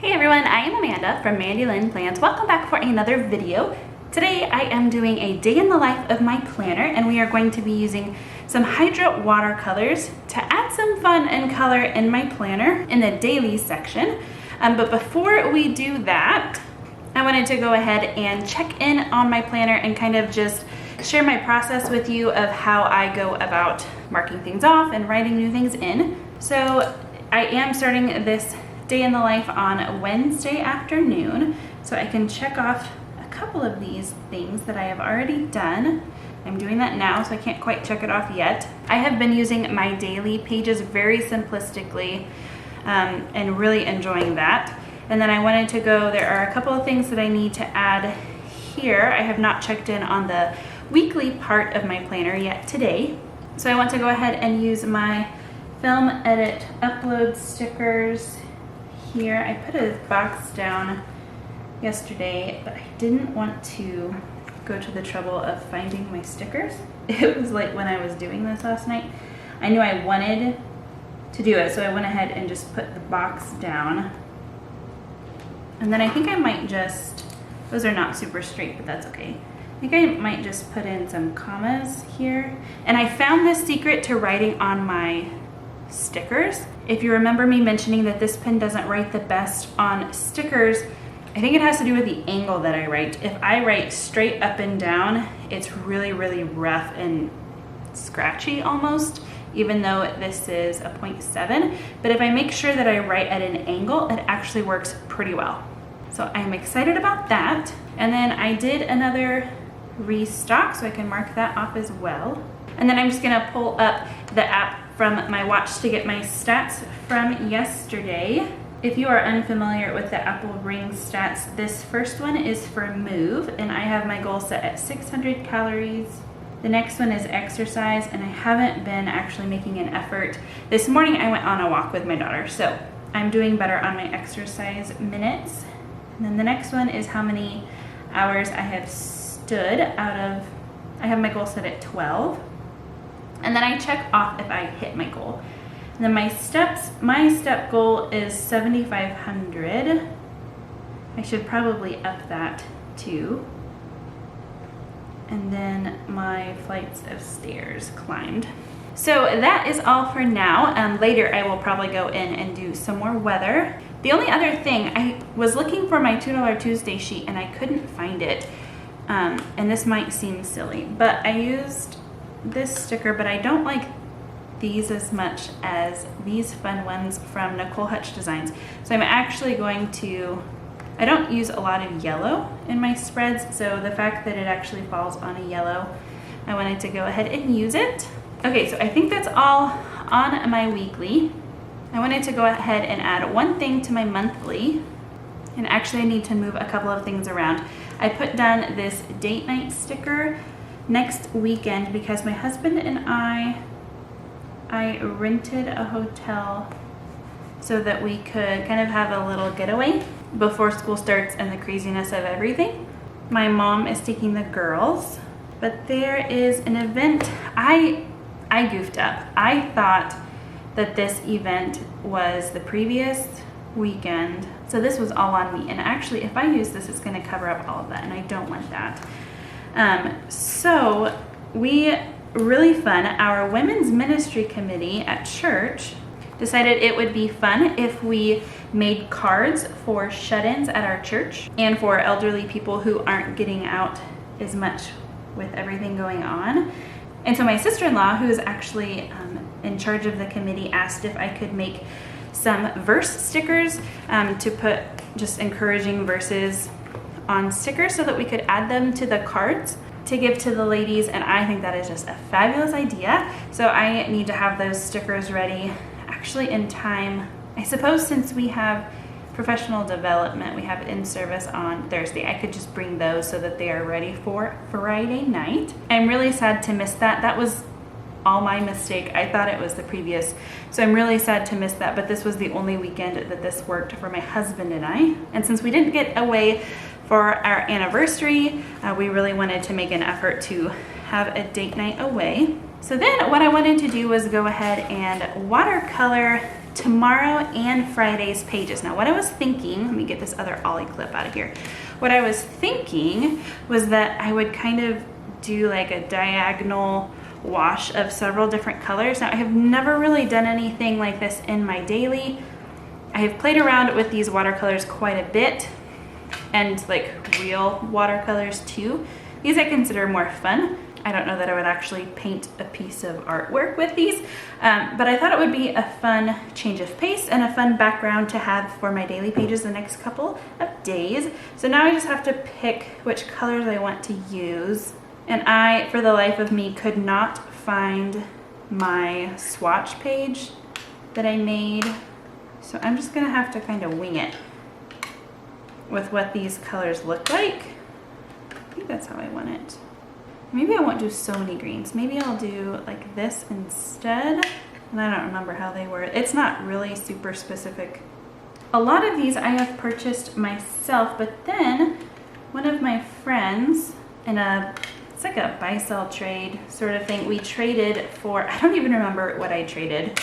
Hey everyone, I am Amanda from Mandy Lynn Plans. Welcome back for another video. Today I am doing a day in the life of my planner, and we are going to be using some Hydra watercolors to add some fun and color in my planner in the dailies section. But before we do that, I wanted to go ahead and check in on my planner and kind of just share my process with you of how I go about marking things off and writing new things in. So I am starting this day in the life on Wednesday afternoon, so I can check off a couple of these things that I have already done. I'm doing that now, so I can't quite check it off yet. I have been using my daily pages very simplistically and really enjoying that. And then I wanted to go, there are a couple of things that I need to add here. I have not checked in on the weekly part of my planner yet today. So I want to go ahead and use my Film Edit Upload stickers here. I put a box down yesterday, but I didn't want to go to the trouble of finding my stickers. It was like when I was doing this last night, I knew I wanted to do it, so I went ahead and just put the box down. And then I think I might just, those are not super straight, but that's okay. I think I might just put in some commas here. And I found this secret to writing on my stickers. If you remember me mentioning that this pen doesn't write the best on stickers, I think it has to do with the angle that I write. If I write straight up and down, it's really, really rough and scratchy almost, even though this is a 0.7. But if I make sure that I write at an angle, it actually works pretty well. So I'm excited about that. And then I did another restock, so I can mark that off as well. And then I'm just gonna pull up the app from my watch to get my stats from yesterday. If you are unfamiliar with the Apple Ring stats, this first one is for move, and I have my goal set at 600 calories. The next one is exercise, and I haven't been actually making an effort. This morning I went on a walk with my daughter, so I'm doing better on my exercise minutes. And then the next one is how many hours I have stood out of, I have my goal set at 12. And then I check off if I hit my goal. And then my step goal is 7,500. I should probably up that too. And then my flights of stairs climbed. So that is all for now. Later I will probably go in and do some more weather. The only other thing, I was looking for my $2 Tuesday sheet and I couldn't find it. And this might seem silly, but I used this sticker, but I don't like these as much as these fun ones from Nicole Hutch Designs. So I'm actually going to, I don't use a lot of yellow in my spreads, so the fact that it actually falls on a yellow, I wanted to go ahead and use it. Okay, so I think that's all on my weekly. I wanted to go ahead and add one thing to my monthly, and actually I need to move a couple of things around. I put down this date night sticker next weekend because my husband and I rented a hotel so that we could kind of have a little getaway before school starts and the craziness of everything. My mom is taking the girls, but there is an event. I goofed up. I thought that this event was the previous weekend, so this was all on me. And actually, if I use this, it's going to cover up all of that, and I don't want that. So we, really fun, our women's ministry committee at church decided it would be fun if we made cards for shut-ins at our church and for elderly people who aren't getting out as much with everything going on. And so my sister-in-law, who is actually in charge of the committee, asked if I could make some verse stickers to put just encouraging verses on stickers so that we could add them to the cards to give to the ladies, and I think that is just a fabulous idea. So I need to have those stickers ready actually in time. I suppose since we have professional development, we have it in service on Thursday, I could just bring those so that they are ready for Friday night. I'm really sad to miss that. That was all my mistake. I thought it was the previous, so I'm really sad to miss that, but this was the only weekend that this worked for my husband and I. And since we didn't get away for our anniversary, we really wanted to make an effort to have a date night away. So then what I wanted to do was go ahead and watercolor tomorrow and Friday's pages. Now what I was thinking, let me get this other ollie clip out of here. What I was thinking was that I would kind of do like a diagonal wash of several different colors. Now I have never really done anything like this in my daily. I have played around with these watercolors quite a bit, and like real watercolors too. These I consider more fun. I don't know that I would actually paint a piece of artwork with these, but I thought it would be a fun change of pace and a fun background to have for my daily pages the next couple of days. So now I just have to pick which colors I want to use. And I, for the life of me, could not find my swatch page that I made. So I'm just gonna have to kind of wing it with what these colors look like. I think that's how I want it. Maybe I won't do so many greens. Maybe I'll do like this instead. And I don't remember how they were. It's not really super specific. A lot of these I have purchased myself, but then one of my friends in it's like a buy-sell trade sort of thing. We traded for, I don't even remember what I traded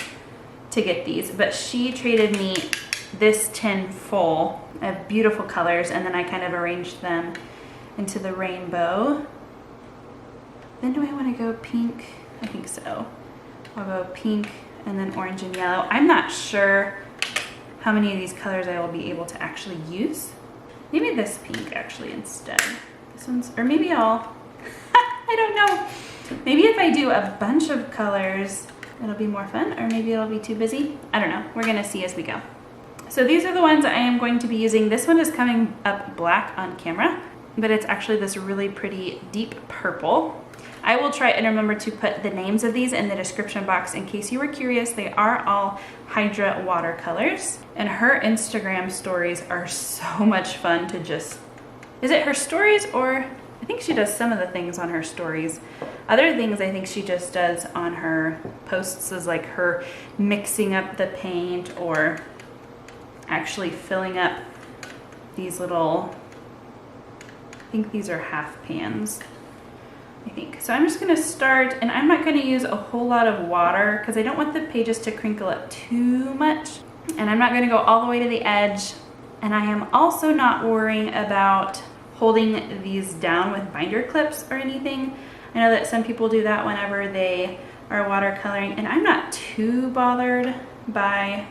to get these, but she traded me this tin full of beautiful colors, and then I kind of arranged them into the rainbow. Then do I want to go pink? I think so. I'll go pink and then orange and yellow. I'm not sure how many of these colors I will be able to actually use. Maybe this pink actually instead. This one's, or maybe I'll, I don't know. Maybe if I do a bunch of colors, it'll be more fun, or maybe it'll be too busy. I don't know. We're gonna see as we go. So these are the ones I am going to be using. This one is coming up black on camera, but it's actually this really pretty deep purple. I will try and remember to put the names of these in the description box in case you were curious. They are all Hydra watercolors, and her Instagram stories are so much fun to just, is it her stories, or I think she does some of the things on her stories. Other things I think she just does on her posts is like her mixing up the paint or actually filling up these little, I think these are half pans. I think. So I'm just gonna start, and I'm not gonna use a whole lot of water because I don't want the pages to crinkle up too much. And I'm not gonna go all the way to the edge. And I am also not worrying about holding these down with binder clips or anything. I know that some people do that whenever they are watercoloring, and I'm not too bothered by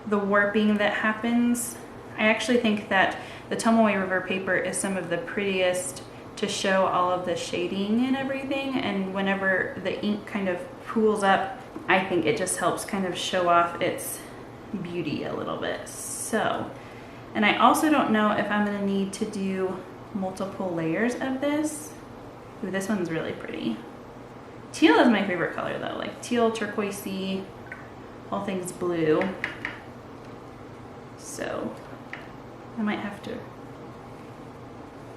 the warping that happens. I actually think that the Tomoe River paper is some of the prettiest to show all of the shading and everything, and whenever the ink kind of pools up, I think it just helps kind of show off its beauty a little bit. So, and I also don't know if I'm gonna need to do multiple layers of this. Ooh, this one's really pretty. Teal is my favorite color though, like teal, turquoisey, all things blue. So I might have to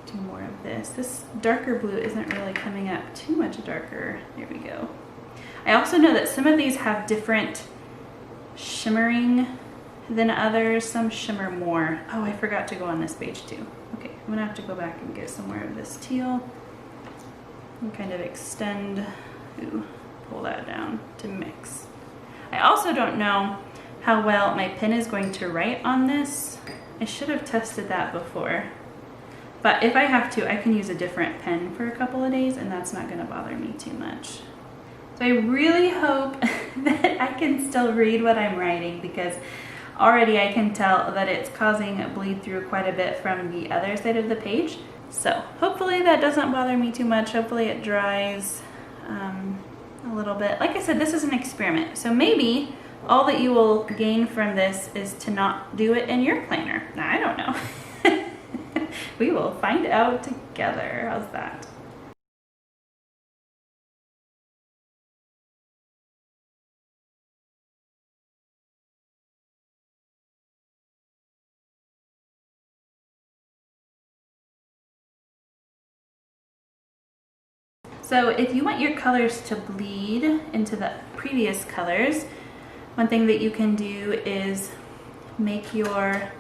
do more of this. This darker blue isn't really coming up too much darker. There we go. I also know that some of these have different shimmering than others. Some shimmer more. Oh, I forgot to go on this page too. Okay, I'm gonna have to go back and get some more of this teal and kind of extend, ooh, pull that down to mix. I also don't know how well my pen is going to write on this. I should have tested that before. But if I have to, I can use a different pen for a couple of days, and that's not gonna bother me too much. So I really hope that I can still read what I'm writing, because already I can tell that it's causing a bleed through quite a bit from the other side of the page. So hopefully that doesn't bother me too much. Hopefully it dries a little bit. Like I said, this is an experiment. So maybe all that you will gain from this is to not do it in your planner. Now, I don't know. We will find out together. How's that? So if you want your colors to bleed into the previous colors, one thing that you can do is make your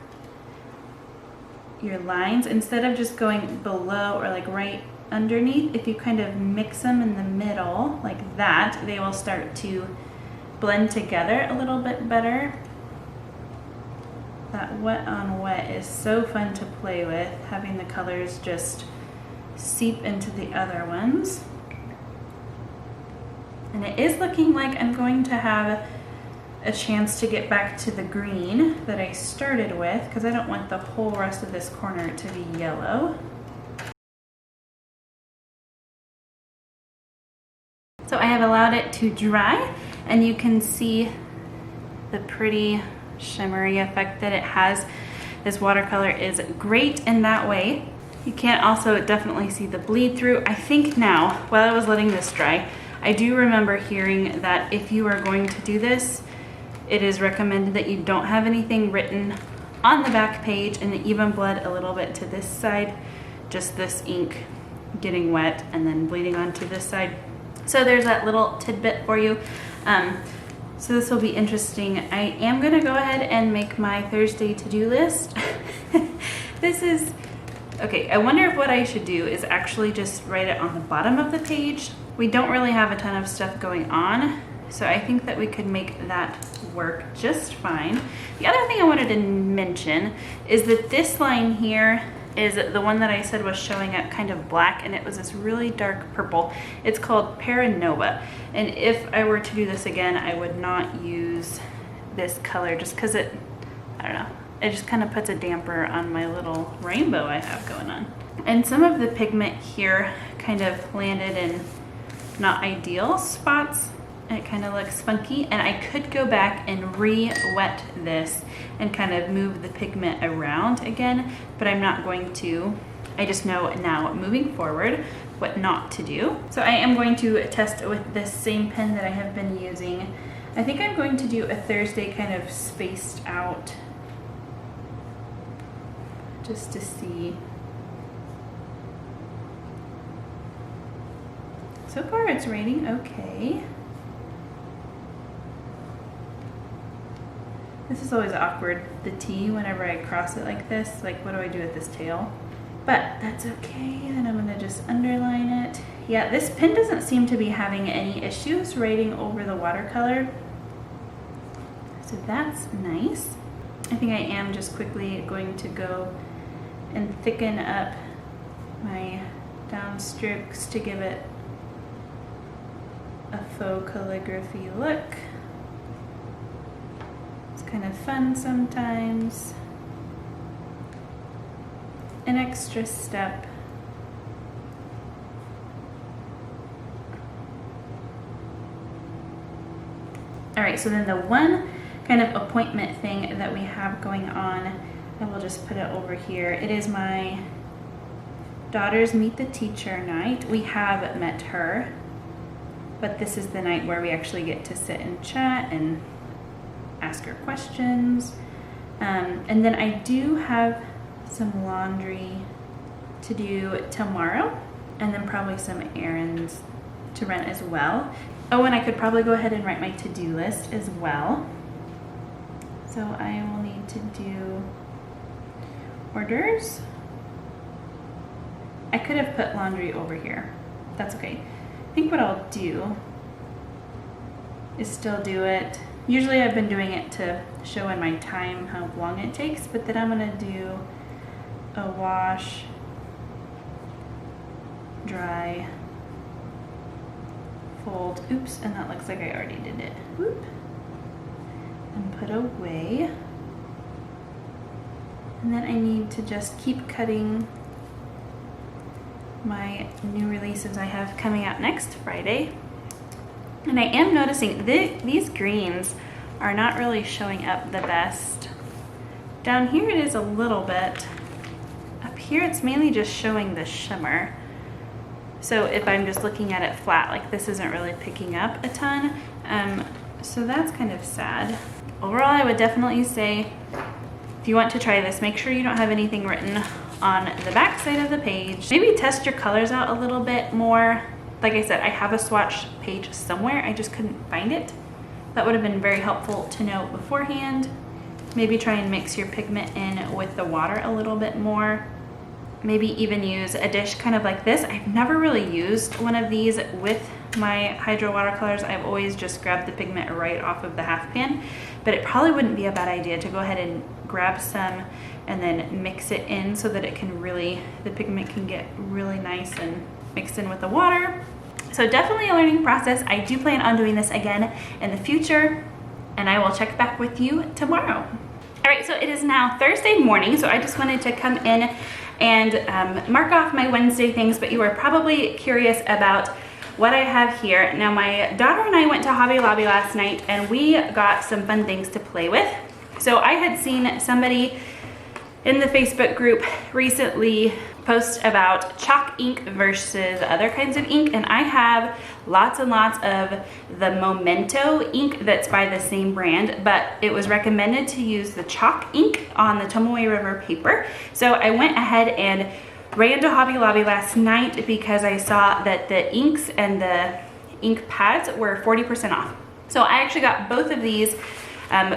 lines, instead of just going below or like right underneath, if you kind of mix them in the middle like that, they will start to blend together a little bit better. That wet on wet is so fun to play with, having the colors just seep into the other ones. And it is looking like I'm going to have a chance to get back to the green that I started with, because I don't want the whole rest of this corner to be yellow. So I have allowed it to dry, and you can see the pretty shimmery effect that it has. This watercolor is great in that way. You can also definitely see the bleed through. I think now, while I was letting this dry, I do remember hearing that if you are going to do this, it is recommended that you don't have anything written on the back page, and it even bled a little bit to this side, just this ink getting wet and then bleeding onto this side. So there's that little tidbit for you. So this will be interesting. I am gonna go ahead and make my Thursday to-do list. This is, okay, I wonder if what I should do is actually just write it on the bottom of the page. We don't really have a ton of stuff going on, so I think that we could make that work just fine. The other thing I wanted to mention is that this line here is the one that I said was showing up kind of black, and it was this really dark purple. It's called Paranova, and if I were to do this again, I would not use this color just because it, I don't know, it just kind of puts a damper on my little rainbow I have going on. And some of the pigment here kind of landed in not ideal spots. It kind of looks funky, and I could go back and re-wet this and kind of move the pigment around again, but I'm not going to. I just know now, moving forward, what not to do. So I am going to test with this same pen that I have been using. I think I'm going to do a Thursday kind of spaced out, just to see. So far it's raining okay. This is always awkward, the T, whenever I cross it like this. Like, what do I do with this tail? But that's okay, and I'm gonna just underline it. Yeah, this pen doesn't seem to be having any issues writing over the watercolor. So that's nice. I think I am just quickly going to go and thicken up my down strokes to give it a faux calligraphy look. Kind of fun sometimes. An extra step. All right, so then the one kind of appointment thing that we have going on, I will just put it over here. It is my daughter's Meet the Teacher night. We have met her, but this is the night where we actually get to sit and chat and ask her questions. And then I do have some laundry to do tomorrow, and then probably some errands to run as well. Oh, and I could probably go ahead and write my to-do list as well. So I will need to do orders. I could have put laundry over here. That's okay. I think what I'll do is still do it. Usually I've been doing it to show in my time how long it takes, but then I'm gonna do a wash, dry, fold, oops, and that looks like I already did it, whoop, and put away. And then I need to just keep cutting my new releases I have coming out next Friday. And I am noticing these greens are not really showing up the best. Down here it is a little bit. Up here it's mainly just showing the shimmer. So if I'm just looking at it flat, like this isn't really picking up a ton. So that's kind of sad. Overall, I would definitely say, if you want to try this, make sure you don't have anything written on the back side of the page. Maybe test your colors out a little bit more. Like I said, I have a swatch page somewhere, I just couldn't find it. That would have been very helpful to know beforehand. Maybe try and mix your pigment in with the water a little bit more. maybe even use a dish kind of like this. I've never really used one of these with my Hydro watercolors. I've always just grabbed the pigment right off of the half pan, but it probably wouldn't be a bad idea to go ahead and grab some and then mix it in so that it can really, the pigment can get really nice and mixed in with the water. So definitely a learning process. I do plan on doing this again in the future, and I will check back with you tomorrow. All right, so it is now Thursday morning, so I just wanted to come in and mark off my Wednesday things, but you are probably curious about what I have here. Now, my daughter and I went to Hobby Lobby last night, and we got some fun things to play with. So I had seen somebody in the Facebook group recently post about chalk ink versus other kinds of ink, and I have lots and lots of the Memento ink that's by the same brand, but it was recommended to use the chalk ink on the Tomoe River paper. So I went ahead and ran to Hobby Lobby last night because I saw that the inks and the ink pads were 40% off. So I actually got both of these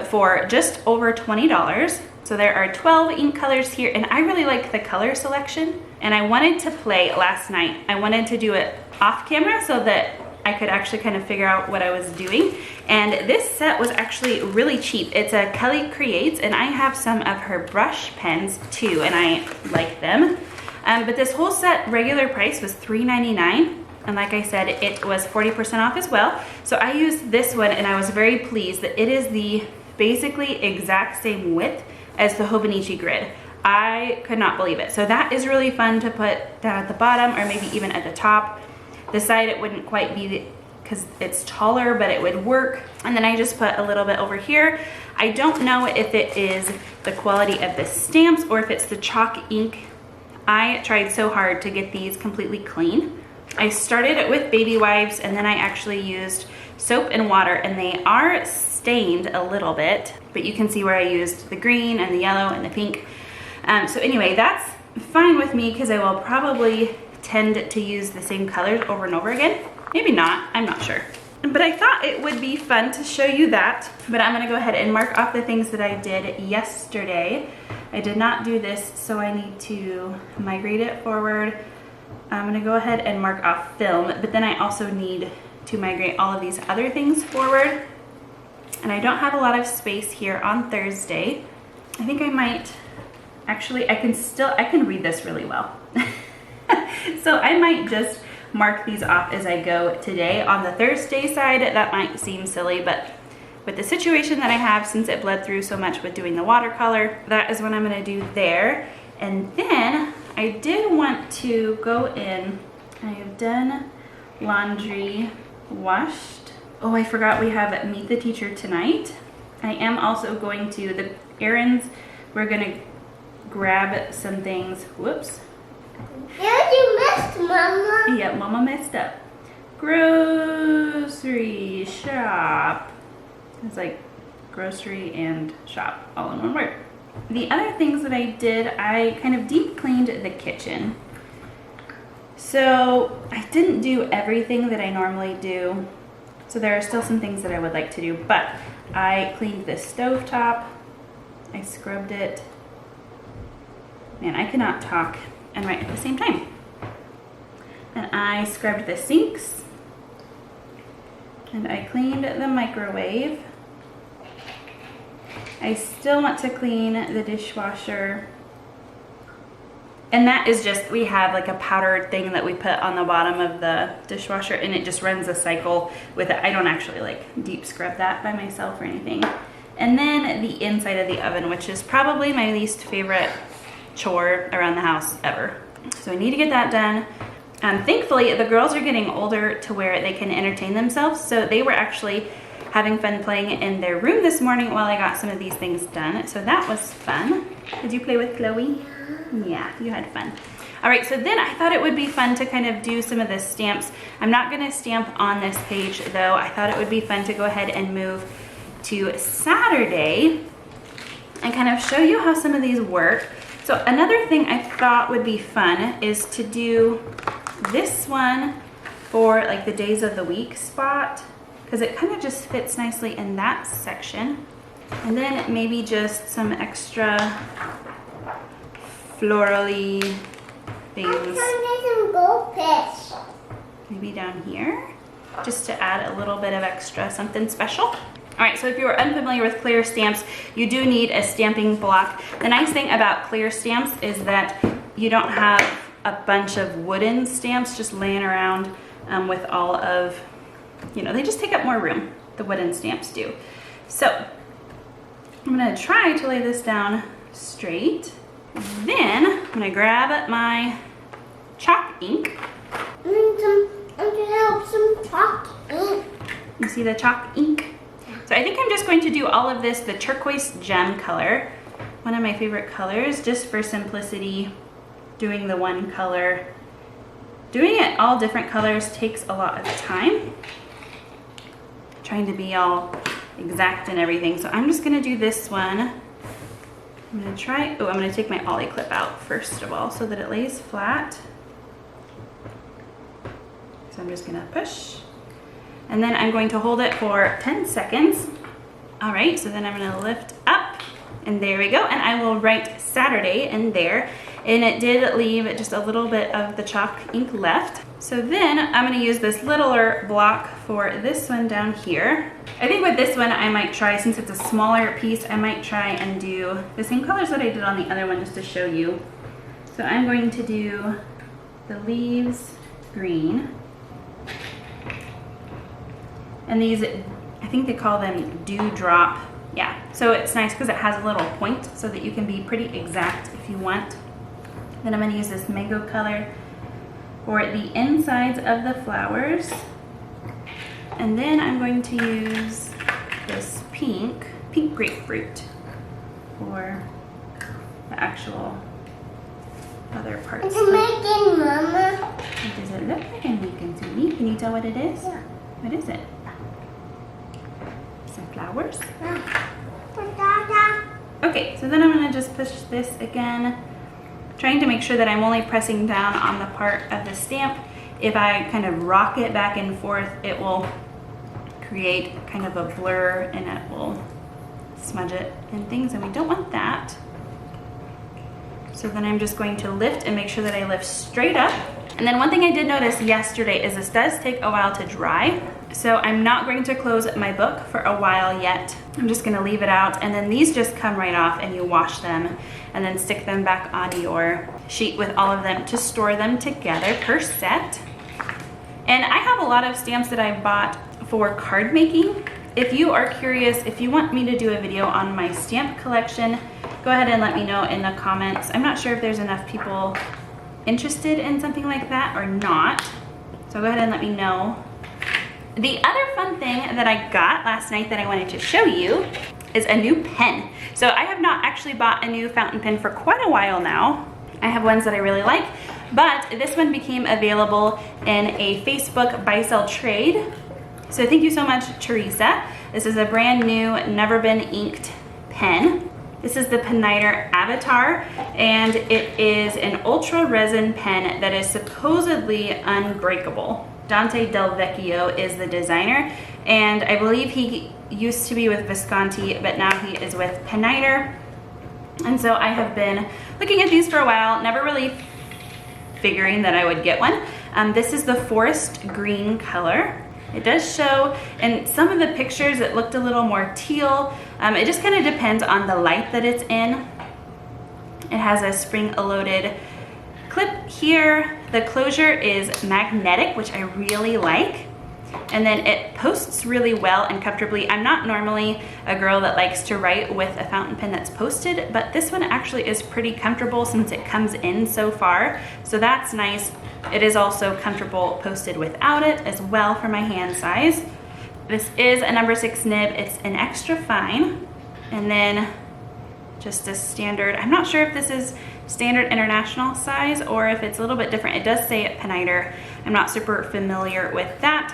for just over $20. So there are 12 ink colors here, and I really like the color selection. And I wanted to play last night. I wanted to do it off camera so that I could actually kind of figure out what I was doing. And this set was actually really cheap. It's a Kelly Creates, and I have some of her brush pens too, and I like them. But this whole set regular price was $3.99. And like I said, it was 40% off as well. So I used this one, and I was very pleased that it is the basically exact same width as the Hobonichi grid. I could not believe it. So that is really fun to put down at the bottom, or maybe even at the top. The side it wouldn't quite be because it's taller, but it would work. And then I just put a little bit over here. I don't know if it is the quality of the stamps or if it's the chalk ink. I tried so hard to get these completely clean. I started with baby wipes, and then I actually used soap and water, and they are stained a little bit, but you can see where I used the green and the yellow and the pink. So anyway, that's fine with me because I will probably tend to use the same colors over and over again. Maybe not, I'm not sure. But I thought it would be fun to show you that. But I'm gonna go ahead and mark off the things that I did yesterday. I did not do this, so I need to migrate it forward. I'm gonna go ahead and mark off film, but then I also need to migrate all of these other things forward. And I don't have a lot of space here on Thursday. I think I might, actually, I can read this really well. So I might just mark these off as I go today. On the Thursday side, that might seem silly, but with the situation that I have, since it bled through so much with doing the watercolor, that is what I'm gonna do there. And then I did want to go in, I have done laundry, washed. Oh, I forgot we have Meet the Teacher tonight. I am also going to, the errands, we're gonna grab some things, whoops. Yeah, you missed, Mama. Yeah, Mama messed up. Grocery shop. It's like grocery and shop all in one word. The other things that I did, I kind of deep cleaned the kitchen. So I didn't do everything that I normally do. So there are still some things that I would like to do, but I cleaned the stovetop. I scrubbed it. Man, I cannot talk and write at the same time. And I scrubbed the sinks. And I cleaned the microwave. I still want to clean the dishwasher. And that is just, we have like a powdered thing that we put on the bottom of the dishwasher, and it just runs a cycle with it. I don't actually like deep scrub that by myself or anything. And then the inside of the oven, which is probably my least favorite chore around the house ever. So I need to get that done. Thankfully, the girls are getting older to where they can entertain themselves. So they were actually having fun playing in their room this morning while I got some of these things done. So that was fun. Did you play with Chloe? Yeah, you had fun. All right, so then I thought it would be fun to kind of do some of the stamps. I'm not gonna stamp on this page though. I thought it would be fun to go ahead and move to Saturday and kind of show you how some of these work. So another thing I thought would be fun is to do this one for like the days of the week spot, because it kind of just fits nicely in that section. And then maybe just some extra florally I'm things. trying to get some goldfish. Maybe down here, just to add a little bit of extra something special. All right, so if you are unfamiliar with clear stamps, you do need a stamping block. The nice thing about clear stamps is that you don't have a bunch of wooden stamps just laying around with all of, you know, they just take up more room, the wooden stamps do. So I'm gonna try to lay this down straight. Then I'm gonna grab my chalk ink. I'm gonna help some chalk ink. You see the chalk ink? So I think I'm just going to do all of this, the turquoise gem color, one of my favorite colors, just for simplicity, doing the one color. Doing it all different colors takes a lot of time. Trying to be all exact and everything. So I'm just gonna do this one. I'm gonna try, oh, I'm gonna take my ollie clip out first of all so that it lays flat. So I'm just gonna push. And then I'm going to hold it for 10 seconds. All right, so then I'm gonna lift up and there we go. And I will write Saturday in there. And it did leave just a little bit of the chalk ink left. So then I'm gonna use this littler block for this one down here. I think with this one I might try, since it's a smaller piece, I might try and do the same colors that I did on the other one just to show you. So I'm going to do the leaves green. And these, I think they call them dewdrop. Yeah, so it's nice because it has a little point so that you can be pretty exact if you want. Then I'm gonna use this mango color for the insides of the flowers. And then I'm going to use this pink grapefruit for the actual other parts. It's making, Mama. What does it look like I'm making, sweetie? Can you tell what it is? Yeah. What is it? Some flowers. Okay, so then I'm gonna just push this again, trying to make sure that I'm only pressing down on the part of the stamp. If I kind of rock it back and forth, it will create kind of a blur and it will smudge it and things, and we don't want that. So then I'm just going to lift and make sure that I lift straight up. And then one thing I did notice yesterday is this does take a while to dry. So I'm not going to close my book for a while yet. I'm just gonna leave it out, and then these just come right off and you wash them and then stick them back on your sheet with all of them to store them together per set. And I have a lot of stamps that I bought for card making. If you are curious, if you want me to do a video on my stamp collection, go ahead and let me know in the comments. I'm not sure if there's enough people interested in something like that or not. So go ahead and let me know. The other fun thing that I got last night that I wanted to show you is a new pen. So I have not actually bought a new fountain pen for quite a while now. I have ones that I really like, but this one became available in a Facebook buy-sell trade. So thank you so much, Teresa. This is a brand new, never been inked pen. This is the Peniter Avatar, and it is an ultra resin pen that is supposedly unbreakable. Dante Del Vecchio is the designer, and I believe he used to be with Visconti, but now he is with Peniter. And so I have been looking at these for a while, never really figuring that I would get one. This is the forest green color. It does show, in some of the pictures it looked a little more teal. It just kind of depends on the light that it's in. It has a spring-loaded clip here. The closure is magnetic, which I really like. And then it posts really well and comfortably. I'm not normally a girl that likes to write with a fountain pen that's posted, but this one actually is pretty comfortable since it comes in so far. So that's nice. It is also comfortable posted without it as well for my hand size. This is a number 6 nib. It's an extra fine. And then just a standard, I'm not sure if this is standard international size or if it's a little bit different. It does say at Peniter. I'm not super familiar with that,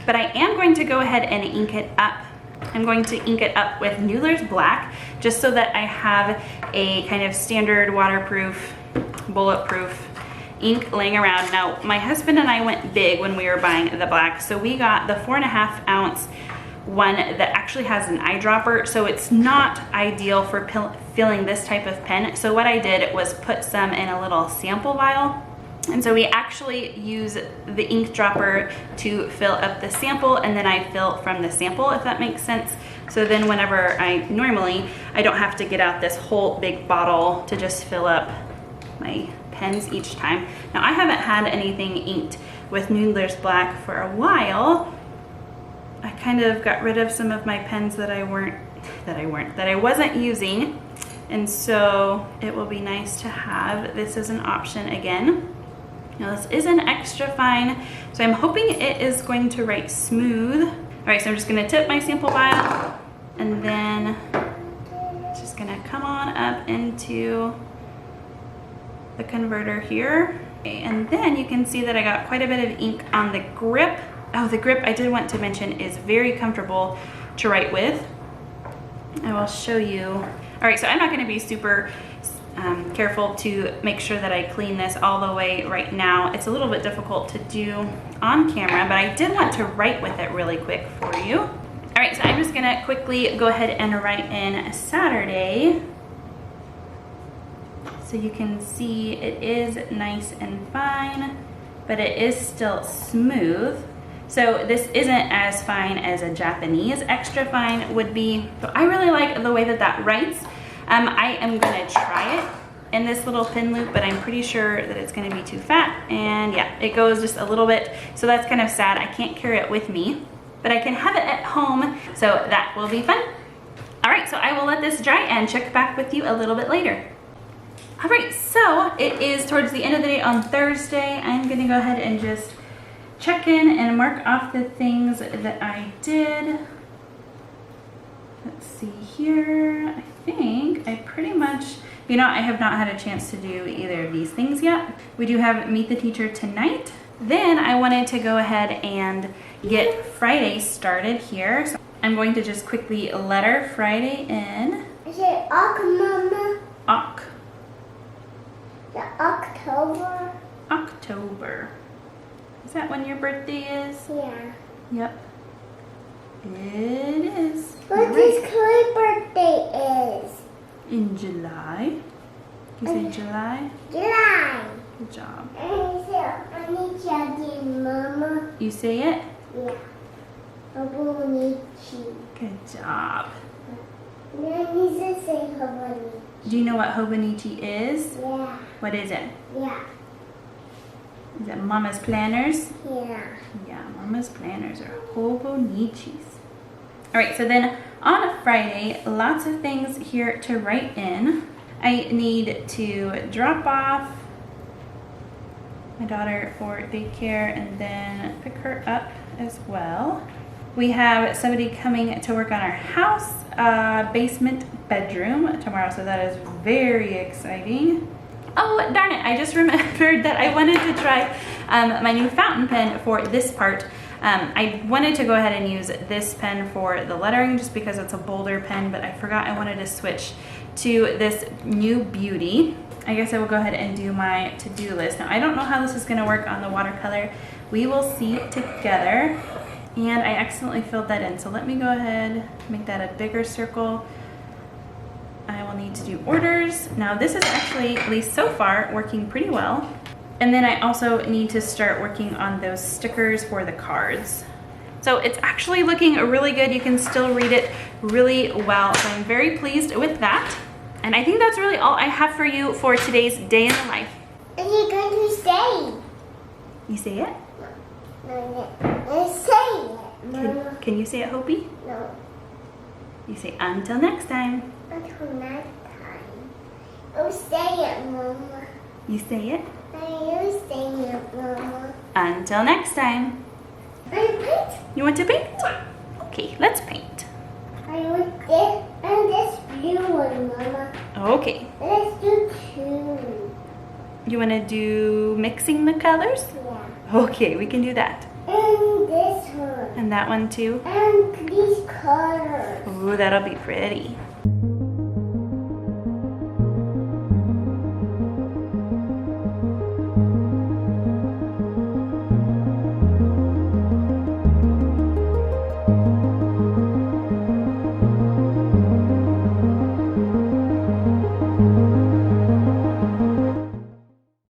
but I am going to go ahead and ink it up. I'm going to ink it up with Newler's Black just so that I have a kind of standard waterproof, bulletproof ink laying around. Now, my husband and I went big when we were buying the black, so we got the 4.5 ounce one that actually has an eyedropper, so it's not ideal for filling this type of pen. So what I did was put some in a little sample vial And so we actually use the ink dropper to fill up the sample, and then I fill from the sample, if that makes sense. So then whenever I don't have to get out this whole big bottle to just fill up my pens each time. Now I haven't had anything inked with Noodler's Black for a while. I kind of got rid of some of my pens that I wasn't using. And so it will be nice to have this as an option again. Now this is an extra fine, so I'm hoping it is going to write smooth. All right, so I'm just gonna tip my sample vial, and then it's just gonna come on up into the converter here. Okay, and then you can see that I got quite a bit of ink on the grip. Oh, the grip, I did want to mention, is very comfortable to write with. I will show you. All right, so I'm not gonna be super careful to make sure that I clean this all the way right now. It's a little bit difficult to do on camera, but I did want to write with it really quick for you. All right, so I'm just gonna quickly go ahead and write in Saturday. So you can see it is nice and fine, but it is still smooth. So this isn't as fine as a Japanese extra fine would be. So I really like the way that that writes. I am gonna try it in this little pin loop, but I'm pretty sure that it's gonna be too fat. And yeah, it goes just a little bit. So that's kind of sad. I can't carry it with me, but I can have it at home. So that will be fun. All right, so I will let this dry and check back with you a little bit later. All right, so it is towards the end of the day on Thursday. I'm gonna go ahead and just check in and mark off the things that I did. Let's see here. I think I pretty much, I have not had a chance to do either of these things yet. We do have Meet the Teacher tonight. Then I wanted to go ahead and get Friday started here. So I'm going to just quickly letter Friday in. Is it Mama? The October? October. Is that when your birthday is? Yeah. Yep. It is. What his birthday is? In July. You say July? July. Good job. I need to Mama. You say it? Yeah. Hobonichi. Good job. I need to say Hobonichi. Do you know what Hobonichi is? Yeah. What is it? Yeah. Is it Mama's planners? Yeah. Yeah, Mama's planners are Hobonichis. All right, so then on Friday, lots of things here to write in. I need to drop off my daughter for daycare and then pick her up as well. We have somebody coming to work on our house basement bedroom tomorrow, so that is very exciting. Oh, darn it, I just remembered that I wanted to try my new fountain pen for this part. I wanted to go ahead and use this pen for the lettering just because it's a bolder pen, but I forgot I wanted to switch to this new beauty. I guess I will go ahead and do my to-do list. Now, I don't know how this is gonna work on the watercolor. We will see together. And I accidentally filled that in, so let me go ahead, make that a bigger circle. I will need to do orders. Now this is actually, at least so far, working pretty well. And then I also need to start working on those stickers for the cards. So it's actually looking really good. You can still read it really well. So I'm very pleased with that. And I think that's really all I have for you for today's day in the life. Are you going to say? You say it? No, I say it, Mama. Can you say it, Hopi? No. You say until next time. Until next time. Oh, say it, Mama. You say it? You say it, Mama. Until next time. I paint. You want to paint? Okay, let's paint. I want this and this blue one, Mama. Okay. Let's do two. You want to do mixing the colors? Yeah. Okay, we can do that. And this one. And that one too? And these colors. Ooh, that'll be pretty.